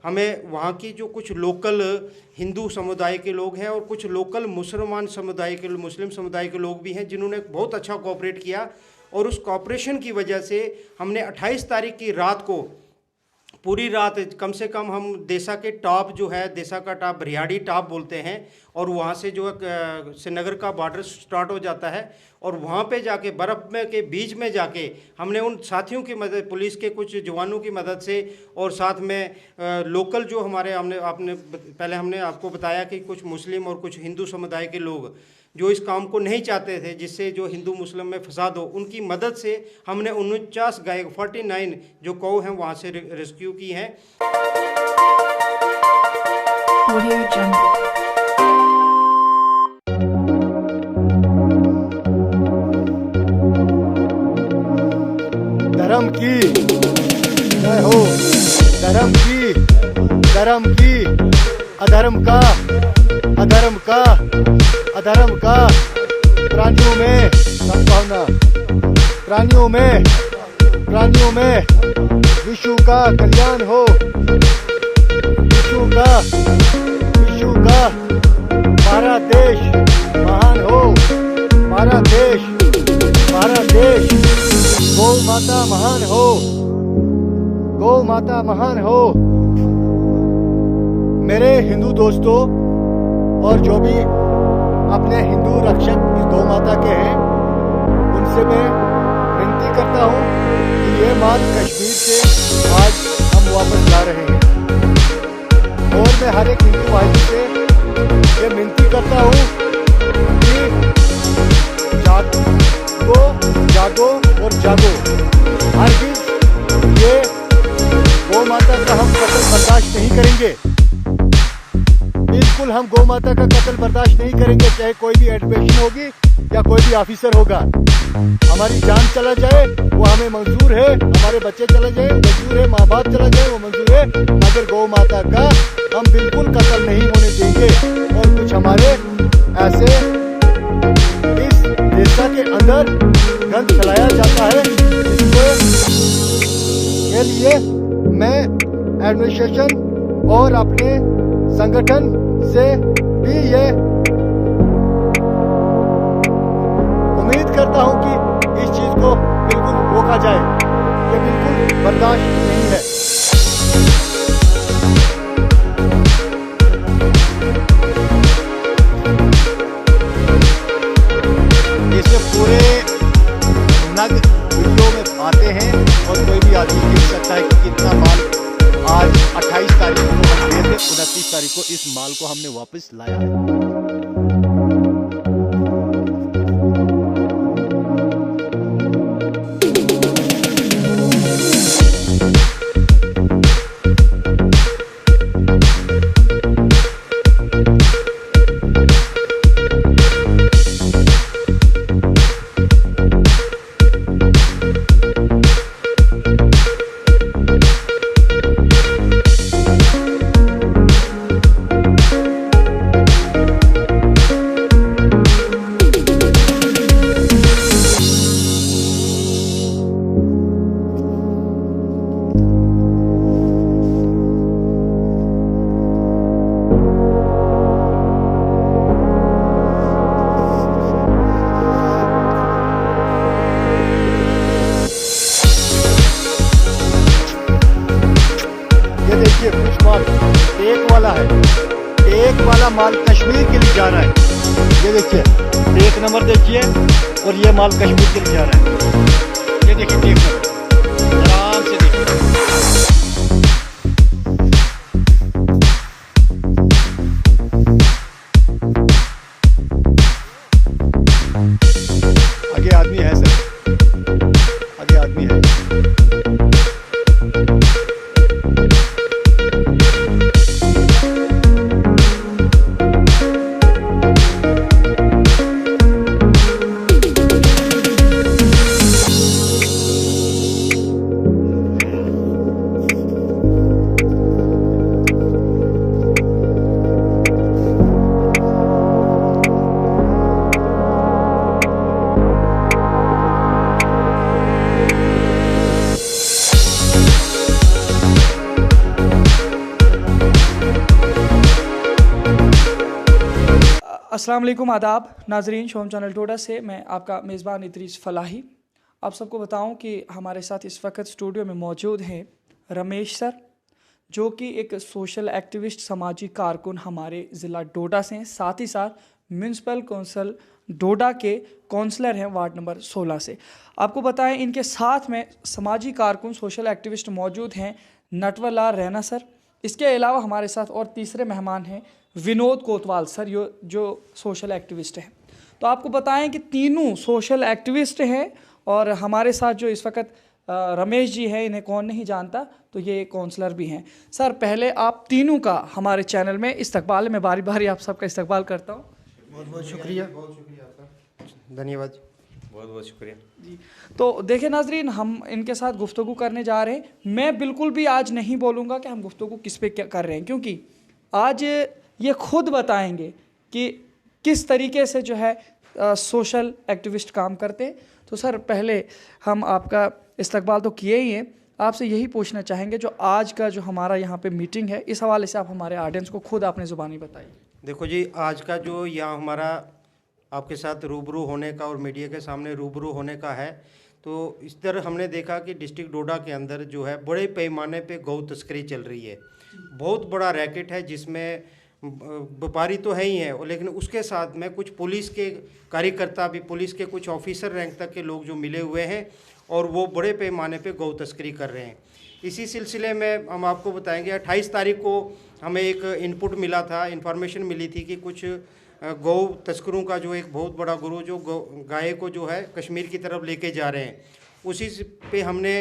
हमें वहाँ की जो कुछ लोकल हिंदू समुदाय के लोग हैं और कुछ लोकल मुसलमान समुदाय के, मुस्लिम समुदाय के लोग भी हैं जिन्होंने बहुत अच्छा कोऑपरेट किया। और उस कोऑपरेशन की वजह से हमने 28 तारीख की रात को पूरी रात कम से कम हम देसा के टॉप जो है, देसा का टॉप बरियाड़ी टॉप बोलते हैं, और वहाँ से जो है श्रीनगर का बॉर्डर स्टार्ट हो जाता है, और वहाँ पे जाके बर्फ़ में के बीच में जाके हमने उन साथियों की मदद, पुलिस के कुछ जवानों की मदद से, और साथ में लोकल जो हमारे आपने पहले हमने आपको बताया कि कुछ मुस्लिम और कुछ हिंदू समुदाय के लोग जो इस काम को नहीं चाहते थे जिससे जो हिंदू मुस्लिम में फसाद हो, उनकी मदद से हमने 49 गाय 49 जो कौ हैं वहाँ से रेस्क्यू की हैं। धर्म की जय हो, धर्म की अधर्म का प्राणियों में सद्भावना, प्राणियों में विश्व का कल्याण हो, विश्व का हमारा देश महान हो, हमारा देश गौ माता महान हो। मेरे हिंदू दोस्तों और जो भी अपने हिंदू रक्षक इस गौ माता के हैं, उनसे मैं विनती करता हूं कि ये माल कश्मीर से आज हम वापस ला रहे हैं, और मैं हर एक हिंदू भाई से ये विनती करता हूं कि जागो हर चीज ये गौ माता का हम कत्ल बर्दाश्त नहीं करेंगे। बिल्कुल हम गौ माता का कत्ल बर्दाश्त नहीं करेंगे, चाहे कोई भी एडमिशन होगी या कोई भी ऑफिसर होगा। हमारी जान चला जाए वो हमें मंजूर है, हमारे बच्चे चले जाए मंजूर है, माँ बाप चला जाए वो मंजूर है, मगर गौ माता का हम बिल्कुल कत्ल नहीं होने देंगे। और कुछ हमारे ऐसे इस देशा के अंदर गंद फैलाया जाता है, इसके लिए मैं एडमिनिस्ट्रेशन और अपने संगठन से भी ये उम्मीद करता हूं कि इस चीज को बिल्कुल रोका जाए, ये बिल्कुल बर्दाश्त नहीं है। इसे पूरे नग वीडियो में आते हैं और कोई भी आदमी देख सकता है कि कितना माल आज 28 तारीख को हम गए थे, 29 तारीख को इस माल को हमने वापस लाया है। देखिए कुछ माल एक वाला माल कश्मीर के लिए जा रहा है। ये देखिए एक नंबर देखिए, और ये माल कश्मीर के लिए जा रहा है। ये देखिए एक नंबर, आराम से देखिए। आगे आदमी है सर, आगे आदमी है। अस्सलाम वालेकुम, आदाब नाजरीन। शोम चैनल डोडा से मैं आपका मेज़बान इदरीस फ़लाही। आप सबको बताऊं कि हमारे साथ इस वक्त स्टूडियो में मौजूद हैं रमेश सर, जो कि एक सोशल एक्टिविस्ट, समाजी कारकुन हमारे ज़िला डोडा से हैं। साथ ही साथ म्यूनसिपल कौंसिल डोडा के काउंसलर हैं वार्ड नंबर 16 से। आपको बताएं, इनके साथ में समाजी कारकुन, सोशल एक्टिविस्ट मौजूद हैं नटवर लाल रैना सर। इसके अलावा हमारे साथ और तीसरे मेहमान हैं विनोद कोतवाल सर, जो सोशल एक्टिविस्ट हैं। तो आपको बताएं कि तीनों सोशल एक्टिविस्ट हैं और हमारे साथ जो इस वक्त रमेश जी हैं, इन्हें कौन नहीं जानता, तो ये काउंसलर भी हैं। सर, पहले आप तीनों का हमारे चैनल में इस्तकबाल, मैं बारी बारी आप सबका इस्तकबाल करता हूँ। बहुत बहुत शुक्रिया आपका, धन्यवाद, बहुत बहुत शुक्रिया जी। तो देखिए नाजरीन, हम इनके साथ गुफ्तगू करने जा रहे हैं। मैं बिल्कुल भी आज नहीं बोलूँगा कि हम गुफ्तगू किस पे क्या कर रहे हैं, क्योंकि आज ये खुद बताएंगे कि किस तरीके से जो है सोशल एक्टिविस्ट काम करते हैं। तो सर, पहले हम आपका इस्तकबाल तो किए ही हैं, आपसे यही पूछना चाहेंगे जो आज का जो हमारा यहाँ पे मीटिंग है, इस हवाले से आप हमारे ऑडियंस को खुद अपने ज़ुबानी बताइए। देखो जी, आज का जो यहाँ हमारा आपके साथ रूबरू होने का और मीडिया के सामने रूबरू होने का है, तो इस तरह हमने देखा कि डिस्ट्रिक्ट डोडा के अंदर जो है बड़े पैमाने पे गौ तस्करी चल रही है। बहुत बड़ा रैकेट है जिसमें व्यापारी तो है ही है, लेकिन उसके साथ में कुछ पुलिस के कार्यकर्ता भी, पुलिस के कुछ ऑफिसर रैंक तक के लोग जो मिले हुए हैं और वो बड़े पैमाने पे गौ तस्करी कर रहे हैं। इसी सिलसिले में हम आपको बताएंगे, 28 तारीख को हमें एक इनपुट मिला था, इन्फॉर्मेशन मिली थी कि कुछ गौ तस्करों का जो एक बहुत बड़ा ग्रुप जो गाय को जो है कश्मीर की तरफ लेके जा रहे हैं। उसी पे हमने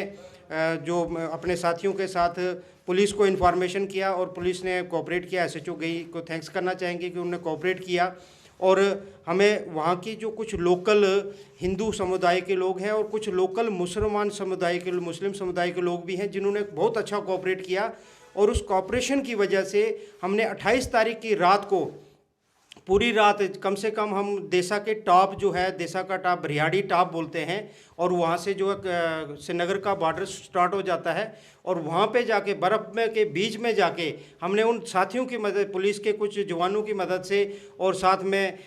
जो अपने साथियों के साथ पुलिस को इन्फॉर्मेशन किया और पुलिस ने कोऑपरेट किया। एसएचओ गई को थैंक्स करना चाहेंगे कि उन्होंने कोऑपरेट किया और हमें वहाँ की जो कुछ लोकल हिंदू समुदाय के लोग हैं और कुछ लोकल मुसलमान समुदाय के, मुस्लिम समुदाय के लोग भी हैं जिन्होंने बहुत अच्छा कोऑपरेट किया। और उस कोऑपरेशन की वजह से हमने 28 तारीख की रात को पूरी रात कम से कम हम देसा के टॉप जो है, देसा का टॉप बरियाड़ी टॉप बोलते हैं, और वहाँ से जो है श्रीनगर का बॉर्डर स्टार्ट हो जाता है, और वहाँ पे जाके बर्फ़ में के बीच में जाके हमने उन साथियों की मदद, पुलिस के कुछ जवानों की मदद से और साथ में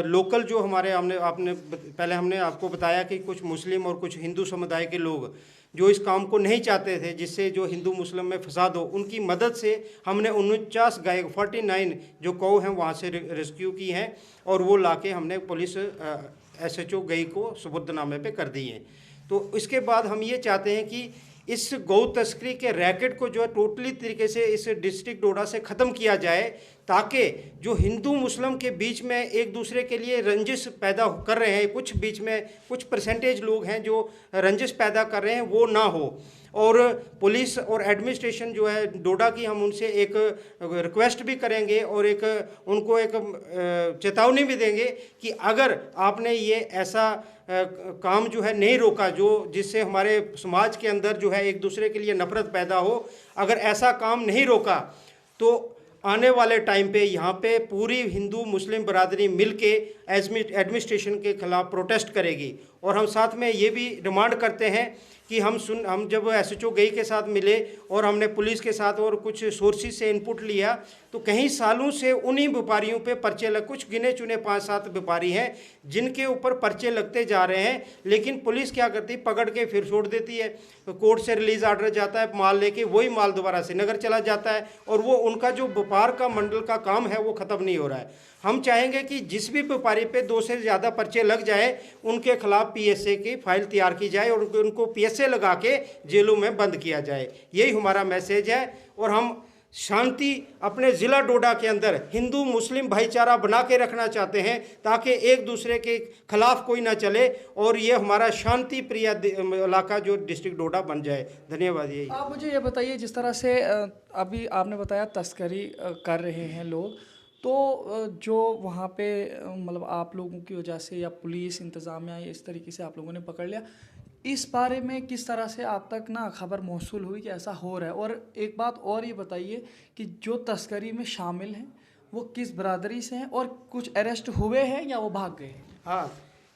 लोकल जो हमारे हमने आपको बताया कि कुछ मुस्लिम और कुछ हिंदू समुदाय के लोग जो इस काम को नहीं चाहते थे, जिससे जो हिंदू मुस्लिम में फसाद हो, उनकी मदद से हमने 49 गाय, 49 जो कौ हैं वहाँ से रेस्क्यू की हैं और वो लाके हमने पुलिस एसएचओ गई को सुपुर्दनामे पे कर दी हैं। तो इसके बाद हम ये चाहते हैं कि इस गौ तस्करी के रैकेट को जो है टोटली तरीके से इस डिस्ट्रिक्ट डोडा से ख़त्म किया जाए, ताकि जो हिंदू मुस्लिम के बीच में एक दूसरे के लिए रंजिश पैदा कर रहे हैं, कुछ बीच में कुछ परसेंटेज लोग हैं जो रंजिश पैदा कर रहे हैं, वो ना हो। और पुलिस और एडमिनिस्ट्रेशन जो है डोडा की, हम उनसे एक रिक्वेस्ट भी करेंगे और उनको एक चेतावनी भी देंगे कि अगर आपने ये ऐसा काम जो है नहीं रोका, जो जिससे हमारे समाज के अंदर जो है एक दूसरे के लिए नफरत पैदा हो, अगर ऐसा काम नहीं रोका तो आने वाले टाइम पे यहाँ पे पूरी हिंदू मुस्लिम बरादरी मिल के एडमिनिस्ट्रेशन के खिलाफ प्रोटेस्ट करेगी। और हम साथ में ये भी डिमांड करते हैं कि हम जब एसएचओ गई के साथ मिले और हमने पुलिस के साथ और कुछ सोर्सेज से इनपुट लिया, तो कई सालों से उन्हीं व्यापारियों पे पर्चे कुछ गिने चुने 5-7 व्यापारी हैं जिनके ऊपर पर्चे लगते जा रहे हैं, लेकिन पुलिस क्या करती है, पकड़ के फिर छोड़ देती है। कोर्ट से रिलीज ऑर्डर जाता है, माल लेके वही माल दोबारा श्रीनगर चला जाता है और वो उनका जो व्यापार का मंडल का काम है वो ख़त्म नहीं हो रहा है। हम चाहेंगे कि जिस भी व्यापारी पे 2 से ज़्यादा पर्चे लग जाए, उनके खिलाफ पीएसए की फाइल तैयार की जाए और उनको पीएसए लगा के जेलों में बंद किया जाए। यही हमारा मैसेज है। और हम शांति अपने ज़िला डोडा के अंदर हिंदू मुस्लिम भाईचारा बना के रखना चाहते हैं, ताकि एक दूसरे के खिलाफ कोई ना चले और ये हमारा शांति प्रिय इलाका जो डिस्ट्रिक्ट डोडा बन जाए। धन्यवाद। यही आप मुझे ये बताइए, जिस तरह से अभी आपने बताया तस्करी कर रहे हैं लोग, तो जो वहाँ पे मतलब आप लोगों की वजह से या पुलिस इंतज़ामिया इस तरीके से आप लोगों ने पकड़ लिया, इस बारे में किस तरह से आप तक ना खबर मौसूल हुई कि ऐसा हो रहा है? और एक बात और ये बताइए कि जो तस्करी में शामिल हैं वो किस बरादरी से हैं और कुछ अरेस्ट हुए हैं या वो भाग गए हैं? हाँ,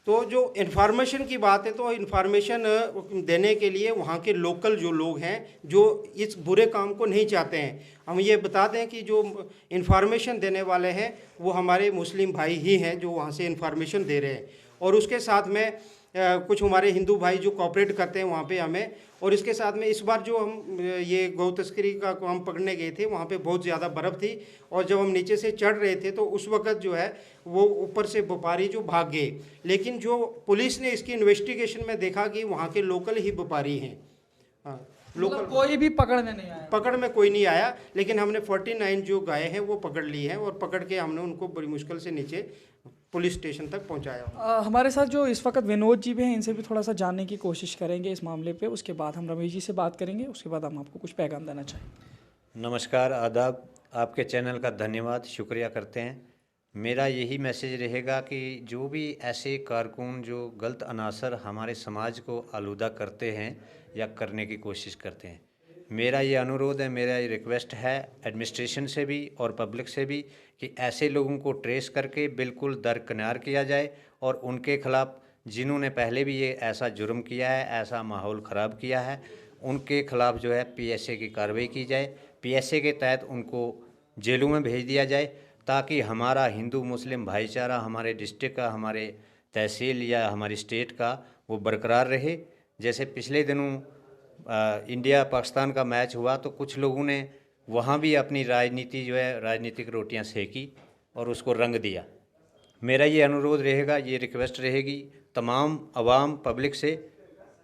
तो जो इन्फॉर्मेशन की बात है तो इन्फॉर्मेशन देने के लिए वहाँ के लोकल जो लोग हैं जो इस बुरे काम को नहीं चाहते हैं, हम ये बता दें कि जो इन्फॉर्मेशन देने वाले हैं वो हमारे मुस्लिम भाई ही हैं जो वहाँ से इन्फॉर्मेशन दे रहे हैं। और उसके साथ में कुछ हमारे हिंदू भाई जो कोऑपरेट करते हैं वहाँ पे हमें। और इसके साथ में इस बार जो हम ये गौ तस्करी का हम पकड़ने गए थे वहाँ पे बहुत ज़्यादा बर्फ़ थी, और जब हम नीचे से चढ़ रहे थे तो उस वक़्त जो है वो ऊपर से व्यापारी जो भाग गए, लेकिन जो पुलिस ने इसकी इन्वेस्टिगेशन में देखा कि वहाँ के लोकल ही व्यापारी हैं। हाँ, लोकल मतलब कोई भी पकड़ने नहीं आया? पकड़ में कोई नहीं आया, लेकिन हमने 49 जो गाय हैं वो पकड़ ली हैं, और पकड़ के हमने उनको बड़ी मुश्किल से नीचे पुलिस स्टेशन तक पहुंचाया। हमारे साथ जो इस वक्त विनोद जी भी हैं, इनसे भी थोड़ा सा जानने की कोशिश करेंगे इस मामले पे। उसके बाद हम रमेश जी से बात करेंगे, उसके बाद हम आपको कुछ पैगाम देना चाहेंगे। नमस्कार, आदाब। आपके चैनल का धन्यवाद, शुक्रिया करते हैं। मेरा यही मैसेज रहेगा कि जो भी ऐसे कारकुन जो गलत अनासर हमारे समाज को आलूदा करते हैं या करने की कोशिश करते हैं, मेरा ये अनुरोध है, मेरा ये रिक्वेस्ट है एडमिनिस्ट्रेशन से भी और पब्लिक से भी कि ऐसे लोगों को ट्रेस करके बिल्कुल दरकिनार किया जाए, और उनके ख़िलाफ़ जिन्होंने पहले भी ये ऐसा जुर्म किया है, ऐसा माहौल ख़राब किया है, उनके ख़िलाफ़ जो है PSA की कार्रवाई की जाए। PSA के तहत उनको जेलों में भेज दिया जाए, ताकि हमारा हिंदू मुस्लिम भाईचारा हमारे डिस्ट्रिक्ट का, हमारे तहसील या हमारी स्टेट का वो बरकरार रहे। जैसे पिछले दिनों इंडिया पाकिस्तान का मैच हुआ तो कुछ लोगों ने वहाँ भी अपनी राजनीति जो है, राजनीतिक रोटियां सेकी और उसको रंग दिया। मेरा ये अनुरोध रहेगा, ये रिक्वेस्ट रहेगी तमाम आवाम पब्लिक से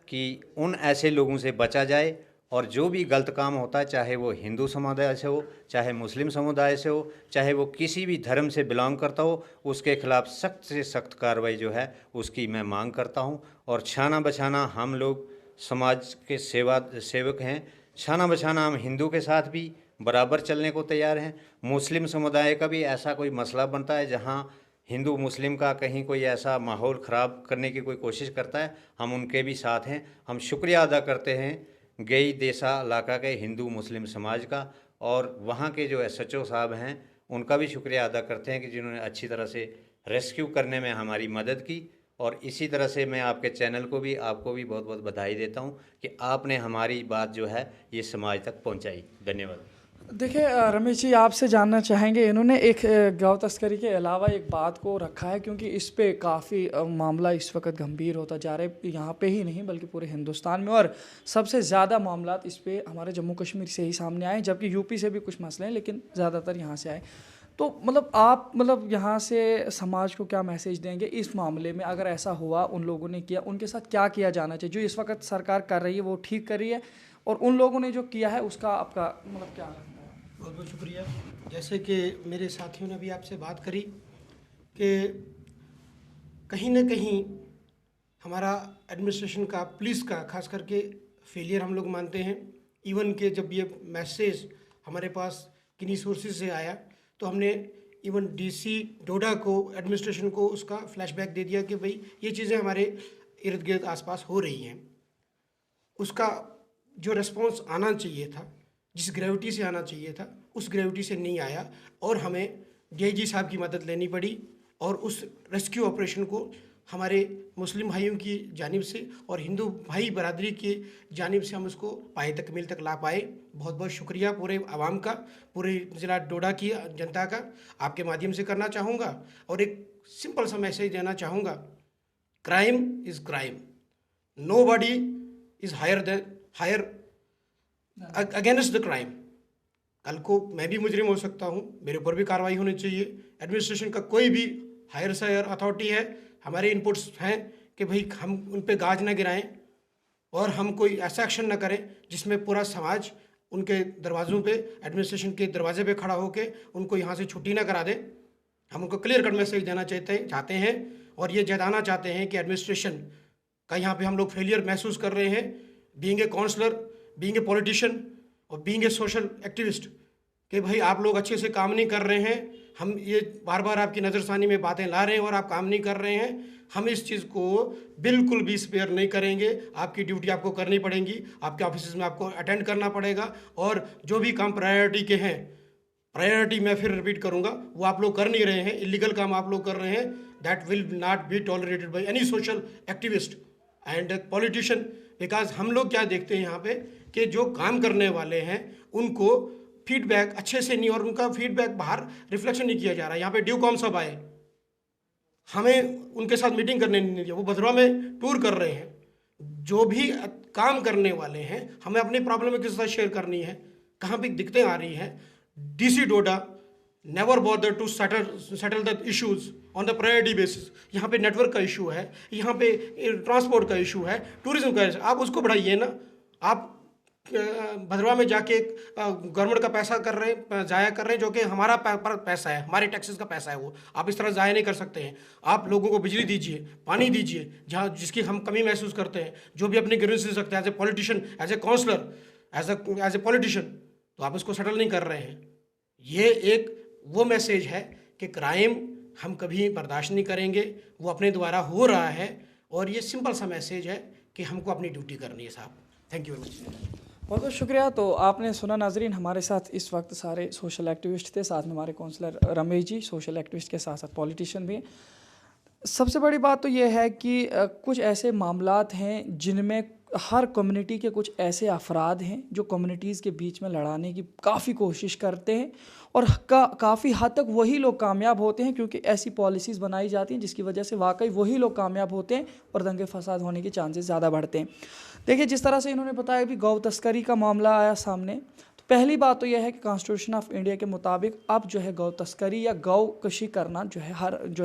कि उन ऐसे लोगों से बचा जाए, और जो भी गलत काम होता है, चाहे वो हिंदू समुदाय से हो, चाहे मुस्लिम समुदाय से हो, चाहे वो किसी भी धर्म से बिलोंग करता हो, उसके खिलाफ़ सख्त से सख्त कार्रवाई जो है उसकी मैं मांग करता हूं। और छाना बछाना हम लोग समाज के सेवक हैं, छाना बछाना हम हिंदू के साथ भी बराबर चलने को तैयार हैं। मुस्लिम समुदाय का भी ऐसा कोई मसला बनता है जहां हिंदू मुस्लिम का कहीं कोई ऐसा माहौल ख़राब करने की कोई कोशिश करता है, हम उनके भी साथ हैं। हम शुक्रिया अदा करते हैं गई देसा इलाका के हिंदू मुस्लिम समाज का, और वहाँ के जो SHO साहब हैं उनका भी शुक्रिया अदा करते हैं कि जिन्होंने अच्छी तरह से रेस्क्यू करने में हमारी मदद की। और इसी तरह से मैं आपके चैनल को भी, आपको भी बहुत बहुत बधाई देता हूँ कि आपने हमारी बात जो है ये समाज तक पहुँचाई। धन्यवाद। देखिए रमेश जी, आपसे जानना चाहेंगे, इन्होंने एक गौ तस्करी के अलावा एक बात को रखा है, क्योंकि इस पे काफ़ी मामला इस वक्त गंभीर होता जा रहा है, यहाँ पे ही नहीं बल्कि पूरे हिंदुस्तान में, और सबसे ज़्यादा मामला इस पे हमारे जम्मू कश्मीर से ही सामने आए, जबकि यूपी से भी कुछ मसले हैं, लेकिन ज़्यादातर यहाँ से आए। तो मतलब आप यहाँ से समाज को क्या मैसेज देंगे इस मामले में? अगर ऐसा हुआ, उन लोगों ने किया, उनके साथ क्या किया जाना चाहिए? जो इस वक्त सरकार कर रही है वो ठीक कर रही है, और उन लोगों ने जो किया है उसका आपका मतलब क्या है? बहुत बहुत शुक्रिया। जैसे कि मेरे साथियों ने भी आपसे बात करी कि कहीं ना कहीं हमारा एडमिनिस्ट्रेशन का, पुलिस का खास करके फेलियर हम लोग मानते हैं। इवन के जब ये मैसेज हमारे पास किन्हीं सोर्सेज से आया तो हमने इवन DC डोडा को, एडमिनिस्ट्रेशन को उसका फ्लैशबैक दे दिया कि भाई ये चीज़ें हमारे इर्द गिर्द आसपास हो रही हैं। उसका जो रिस्पॉन्स आना चाहिए था, जिस ग्रेविटी से आना चाहिए था, उस ग्रेविटी से नहीं आया, और हमें DIG साहब की मदद लेनी पड़ी, और उस रेस्क्यू ऑपरेशन को हमारे मुस्लिम भाइयों की जानिब से और हिंदू भाई बरादरी की जानिब से हम उसको पाए तकमील तक ला पाए। बहुत बहुत शुक्रिया पूरे आवाम का, पूरे ज़िला डोडा की जनता का आपके माध्यम से करना चाहूँगा। और एक सिंपल सा मैसेज देना चाहूँगा, crime is crime, nobody is higher against the crime. कल को मैं भी मुजरिम हो सकता हूँ, मेरे ऊपर भी कार्रवाई होनी चाहिए। एडमिनिस्ट्रेशन का कोई भी हायर से हायर अथॉरिटी है, हमारे इनपुट्स हैं कि भाई हम उन पे गाज ना गिराएं, और हम कोई ऐसा एक्शन ना करें जिसमें पूरा समाज उनके दरवाज़ों पे, एडमिनिस्ट्रेशन के दरवाजे पे खड़ा होके उनको यहाँ से छुट्टी ना करा दे। हम उनको क्लियर कट मैसेज देना चाहते हैं, और ये जताना चाहते हैं कि एडमिनिस्ट्रेशन का यहाँ पे हम लोग फेलियर महसूस कर रहे हैं, being a counsellor, being a politician और बीइंग ए सोशल एक्टिविस्ट, कि भाई आप लोग अच्छे से काम नहीं कर रहे हैं। हम ये बार बार आपकी नज़रसानी में बातें ला रहे हैं और आप काम नहीं कर रहे हैं। हम इस चीज़ को बिल्कुल भी स्पेयर नहीं करेंगे। आपकी ड्यूटी आपको करनी पड़ेगी, आपके ऑफिस में आपको अटेंड करना पड़ेगा, और जो भी काम प्रायोरिटी के हैं प्रायोरिटी मैं फिर रिपीट करूंगा, वो आप लोग कर नहीं रहे हैं, इलीगल काम आप लोग कर रहे हैं। That will not be tolerated by any social activist and politician. Because हम लोग क्या देखते हैं यहाँ पे कि जो काम करने वाले हैं उनको फीडबैक अच्छे से नहीं, और उनका फीडबैक बाहर रिफ्लेक्शन नहीं किया जा रहा है। यहाँ पे ड्यूकॉम सब आए, हमें उनके साथ मीटिंग करने नहीं दी, वो भद्रवा में टूर कर रहे हैं। जो भी काम करने वाले हैं हमें अपनी प्रॉब्लम किसी के साथ शेयर करनी है, कहाँ पे दिक्कतें आ रही हैं। DC Doda never bother to settle the issues on the priority basis. यहाँ पे नेटवर्क का इशू है, यहाँ पे ट्रांसपोर्ट का इशू है, टूरिज्म का, आप उसको बढ़ाइए ना। आप भद्रवा में जाके गवर्नमेंट का पैसा जाया कर रहे हैं, जो कि हमारा पैसा है, हमारे टैक्सेस का पैसा है, वो आप इस तरह जाया नहीं कर सकते हैं। आप लोगों को बिजली दीजिए, पानी दीजिए, जहाँ जिसकी हम कमी महसूस करते हैं, जो भी अपनी ग्रीवेंस दे सकते हैं as a politician, as a counsellor, as a politician, तो आप इसको सेटल नहीं कर रहे हैं। ये एक वो मैसेज है कि क्राइम हम कभी बर्दाश्त नहीं करेंगे, वो अपने द्वारा हो रहा है, और ये सिंपल सा मैसेज है कि हमको अपनी ड्यूटी करनी है साहब। Thank you very much. बहुत बहुत शुक्रिया। तो आपने सुना नाजरीन, हमारे साथ इस वक्त सारे सोशल एक्टिविस्ट थे, साथ में हमारे counsellor Ramesh ji social activist के साथ साथ पॉलिटिशियन भी हैं। सबसे बड़ी बात तो ये है कि कुछ ऐसे मामलात हैं जिनमें हर कम्युनिटी के कुछ ऐसे अफराद हैं जो कम्युनिटीज़ के बीच में लड़ाने की काफ़ी कोशिश करते हैं, और काफ़ी हद तक वही लोग कामयाब होते हैं, क्योंकि ऐसी पॉलिसीज़ बनाई जाती हैं जिसकी वजह से वाकई वही लोग कामयाब होते हैं और दंगे फसाद होने के चांसेस ज़्यादा बढ़ते हैं। देखिए, जिस तरह से इन्होंने बताया भी गौ तस्करी का मामला आया सामने, तो पहली बात तो यह है कि कॉन्स्टिट्यूशन ऑफ इंडिया के मुताबिक अब जो है गौ तस्करी या गौ कशी करना जो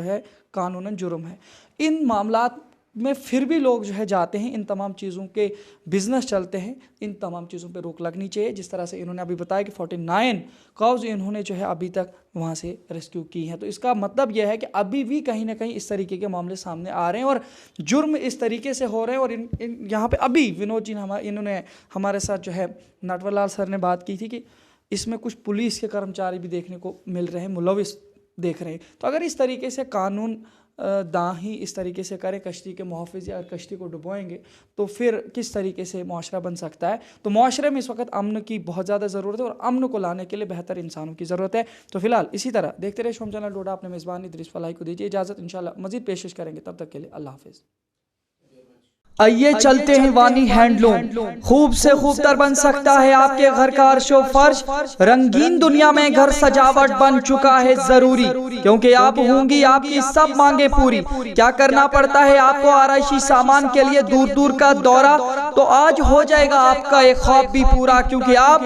है कानूनन जुर्म है। इन मामलात में फिर भी लोग जो है जाते हैं, इन तमाम चीज़ों के बिज़नेस चलते हैं, इन तमाम चीज़ों पे रोक लगनी चाहिए। जिस तरह से इन्होंने अभी बताया कि 49 काउज इन्होंने जो है अभी तक वहाँ से रेस्क्यू की हैं, तो इसका मतलब यह है कि अभी भी कहीं ना कहीं इस तरीके के मामले सामने आ रहे हैं और जुर्म इस तरीके से हो रहे हैं। और यहाँ पे अभी विनोद जी इन्होंने हमारे साथ जो है नटवरलाल सर ने बात की थी कि इसमें कुछ पुलिस के कर्मचारी भी देखने को मिल रहे हैं, मुलविस देख रहे हैं। तो अगर इस तरीके से कानून दां ही इस तरीके से करें, कश्ती के मुहाफ़िज़ या कश्ती को डुबोएंगे, तो फिर किस तरीके से मुआशरा बन सकता है। तो मुआशरे में इस वक्त अमन की बहुत ज़्यादा ज़रूरत है और अमन को लाने के लिए बेहतर इंसानों की ज़रूरत है। तो फिलहाल इसी तरह देखते रहे शोम चैनल डोडा। अपने मेज़बान इदरीस फलाही को दीजिए इजाज़त, इंशाल्लाह मज़ीद पेशकश करेंगे, तब तक के लिए अल्लाह हाफ़िज़। आइए चलते हैं वानी हैंडलूम, खूब से खूब तर बन सकता है आपके घर का अर्शो फर्श। रंगीन दुनिया में घर सजावट बन चुका है जरूरी, क्योंकि आप होंगी आपकी सब मांगे पूरी। क्या करना पड़ता है आपको आराइशी सामान के लिए दूर दूर का दौरा, तो आज हो जाएगा आपका एक ख्वाब भी पूरा, क्योंकि आप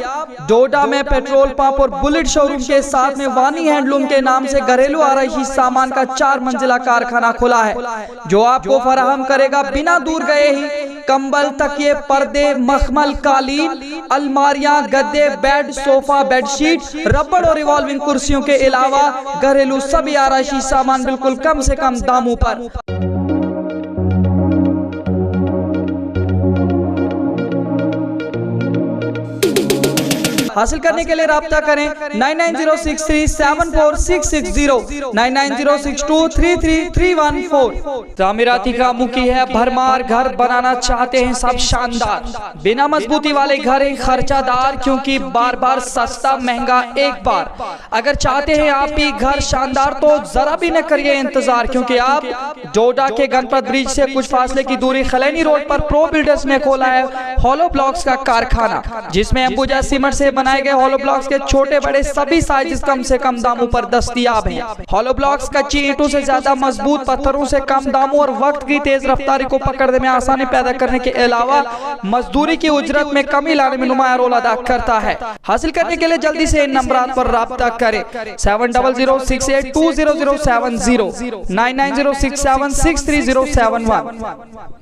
डोडा में पेट्रोल पंप और बुलेट शोरूम के साथ में वानी हैंडलूम के नाम से घरेलू आराइशी सामान का 4 मंजिला कारखाना खुला है, जो आपको फराहम करेगा बिना दूर गए ही कंबल, तकिए, पर्दे, मखमल, कालीन, अलमारियां, गद्दे, बेड, सोफा, बेडशीट, रबड़ और रिवॉल्विंग कुर्सियों के अलावा घरेलू सभी आराइशी सामान बिल्कुल कम से कम दामों पर। हासिल करने के लिए राब्ता करें 9906374660, 9906233314। तामीराती का मुखी है भरमार, घर बनाना चाहते हैं सब शानदार, बिना मजबूती वाले घर हैं खर्चादार, क्योंकि बार बार सस्ता महंगा एक बार। अगर चाहते हैं आप भी घर शानदार तो जरा भी न करिए इंतजार, क्योंकि आप डोडा के गणपत ब्रिज से कुछ फासले की दूरी खलैनी रोड पर प्रो बिल्डर्स ने खोला है हॉलो ब्लॉक्स का कारखाना, जिसमें अंबुजा सीमेंट से बनाए गए हॉलो ब्लॉक्स के छोटे बड़े सभी साइजेस कम से कम दामों पर दस्तयाब हैं। हॉलो ब्लॉक्स कच्ची ईंटों से ज्यादा मजबूत, पत्थरों से कम दामों और वक्त की तेज रफ्तारी को पकड़ने में आसानी पैदा करने के अलावा मजदूरी की उजरत में कमी लाने में नुमाया रोल अदा करता है। हासिल करने के लिए जल्दी से इन नंबरात पर राब्ता करें 7006820070, 9906763071।